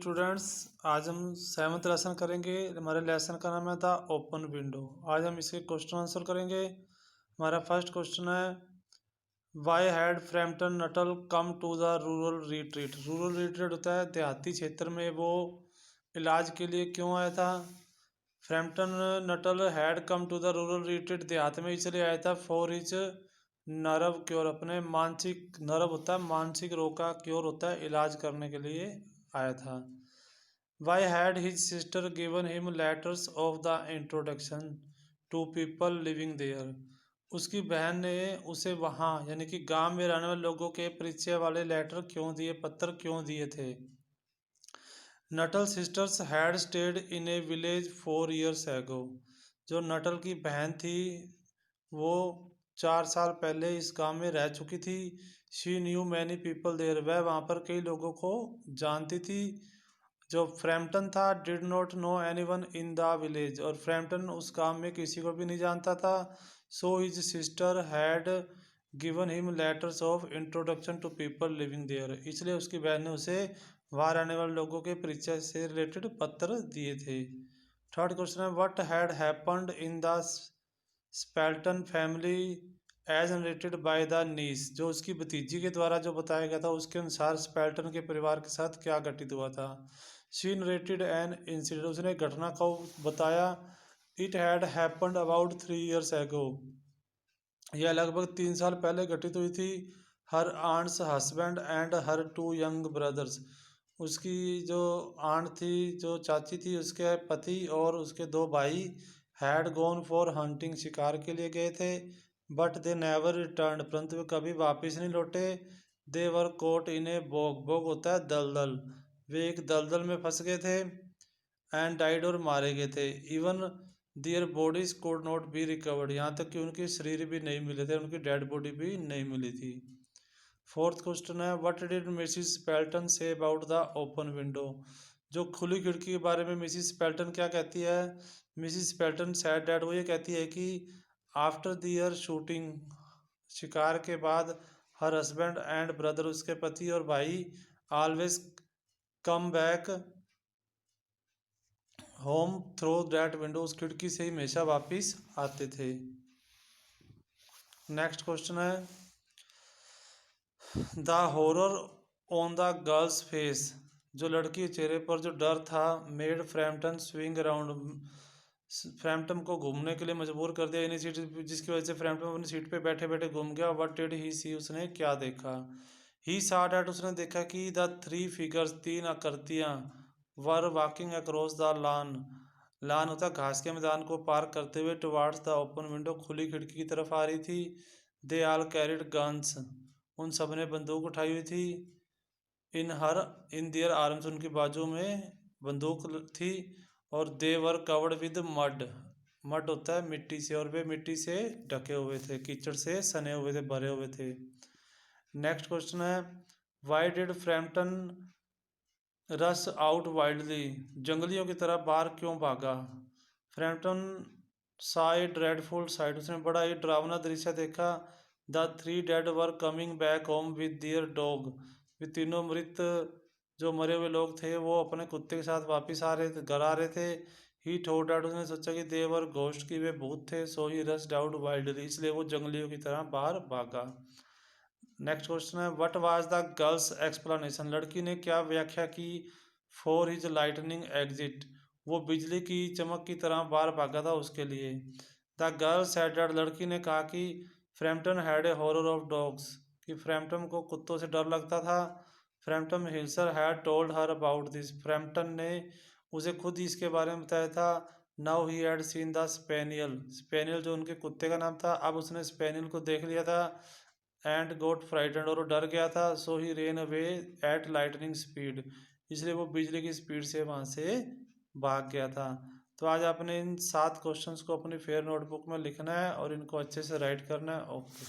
Students, आज हम 7th lesson करेंगे। हमारे लेसन का नाम है द ओपन विंडो। आज हम इसके क्वेश्चन आंसर करेंगे। हमारा फर्स्ट क्वेश्चन है, why had Frampton Nuttall come to the rural retreat. Rural retreat होता है देहाती क्षेत्र में, वो इलाज के लिए क्यों आया था। Frampton Nuttall had come to the rural retreat, देहात में इसलिए आया था फॉर हिज नर्व क्योर, अपने मानसिक नर्व होता है, मानसिक रोग का क्योर होता है, इलाज करने के लिए आया था। Why had his sister given him letters of the introduction to people living there. उसकी बहन ने उसे वहाँ यानी कि गांव में रहने वाले लोगों के परिचय वाले लेटर क्यों दिए, पत्र क्यों दिए थे। Nuttall sisters had stayed in A village 4 years एगो। जो नटल की बहन थी वो 4 साल पहले इस गांव में रह चुकी थी। She knew many people there, वह वहाँ पर कई लोगों को जानती थी। जो फ्रैम्पटन था did not know anyone in the village, और फ्रैम्पटन उस गांव में किसी को भी नहीं जानता था। So his sister had given him letters of introduction to people living there, इसलिए उसकी बहन ने उसे वहाँ रहने वाले लोगों के परिचय से रिलेटेड पत्र दिए थे। थर्ड क्वेश्चन है, what had happened in the Sappleton family as narrated by the niece. जो उसकी भतीजी के द्वारा जो बताया गया था उसके अनुसार स्पेल्टन के परिवार के साथ क्या घटित हुआ था। शी नरेटेड एन इंसिडेंट, उसने घटना को बताया। It had happened about 3 years एगो, यह लगभग 3 साल पहले घटित हुई थी। Her aunt's husband and her 2 young brothers, उसकी जो आंट थी, जो चाची थी, उसके पति और उसके 2 भाई हैड गॉन फॉर हंटिंग, शिकार के लिए गए थे। बट दे नेवर रिटर्न, परंतु वे कभी वापस नहीं लौटे। दे वर कोट इन ए बोग, बोग होता है दलदल, वे एक दलदल में फंस गए थे। एंड डाइड, और मारे गए थे। Even their bodies could not be recovered, यहाँ तक कि उनके शरीर भी नहीं मिले थे, उनकी डेड बॉडी भी नहीं मिली थी। फोर्थ क्वेश्चन है, what did Mrs Sappleton say about the open window. जो खुली खिड़की के बारे में मिसिस स्पेल्टन क्या कहती है। मिसिस स्पेल्टन सैड डैड, वो ये कहती है कि आफ्टर दियर शूटिंग, शिकार के बाद, हर हस्बैंड एंड ब्रदर, उसके पति और भाई, always come back home through that window, उस खिड़की से ही हमेशा वापिस आते थे। नेक्स्ट क्वेश्चन है, the horror on the girls face, जो लड़की के चेहरे पर जो डर था, made Frampton swing around, Frampton को घूमने के लिए मजबूर कर दिया इन्हीं सीट, जिसकी वजह से फ्रैम्पटन अपनी सीट पे बैठे बैठे घूम गया। व्हाट डिड ही सी, उसने क्या देखा। ही सॉ डैट, उसने देखा कि द 3 फिगर्स, 3 आकृतियां, were walking across the lawn, lawn होता घास के मैदान को पार करते हुए, टुवार्ड्स द ओपन विंडो, खुली खिड़की की तरफ आ रही थी। दे ऑल कैरिड गन्स, उन सब ने बंदूक उठाई हुई थी। इन दियर आर्म्स, उनकी बाजू में बंदूक थी। और they were covered with mud, mud होता है मिट्टी से, और वे मिट्टी से ढके हुए थे, कीचड़ से सने हुए थे, भरे हुए थे। नेक्स्ट क्वेश्चन है, why did Framton rush out wildly, जंगलियों की तरह बाहर क्यों भागा। Framton saw a dreadful sight, उसने बड़ा ही डरावना दृश्य देखा। The 3 dead were coming back home with their dog, वे तीनों मृत जो मरे हुए लोग थे वो अपने कुत्ते के साथ वापस आ रहे थे, घर आ रहे थे। ही थॉट दैट, उसने सोचा कि दे वर घोस्ट, की वे भूत थे। सो ही रश्ड आउट वाइल्डली, इसलिए वो जंगलियों की तरह बाहर भागा। नेक्स्ट क्वेश्चन है, what was the girls explanation, लड़की ने क्या व्याख्या की। फॉर हिज लाइटनिंग एग्जिट, वो बिजली की चमक की तरह बाहर भागा था उसके लिए। द गर्ल सेड दैट, लड़की ने कहा कि Framton had a horror of dogs, कि फ्रैम्पटन को कुत्तों से डर लगता था। फ्रैम्पटन हिल्सर had told her about this, Framton ने उसे खुद ही इसके बारे में बताया था। Now he had seen the spaniel, spaniel जो उनके कुत्ते का नाम था, अब उसने स्पेनियल को देख लिया था। एंड गोट फ्राइटेंड, और वो डर गया था। So he ran away at lightning speed, इसलिए वो बिजली की स्पीड से वहाँ से भाग गया था। तो आज आपने इन 7 क्वेश्चंस को अपनी फेयर नोटबुक में लिखना है और इनको अच्छे से राइट करना है। ओके।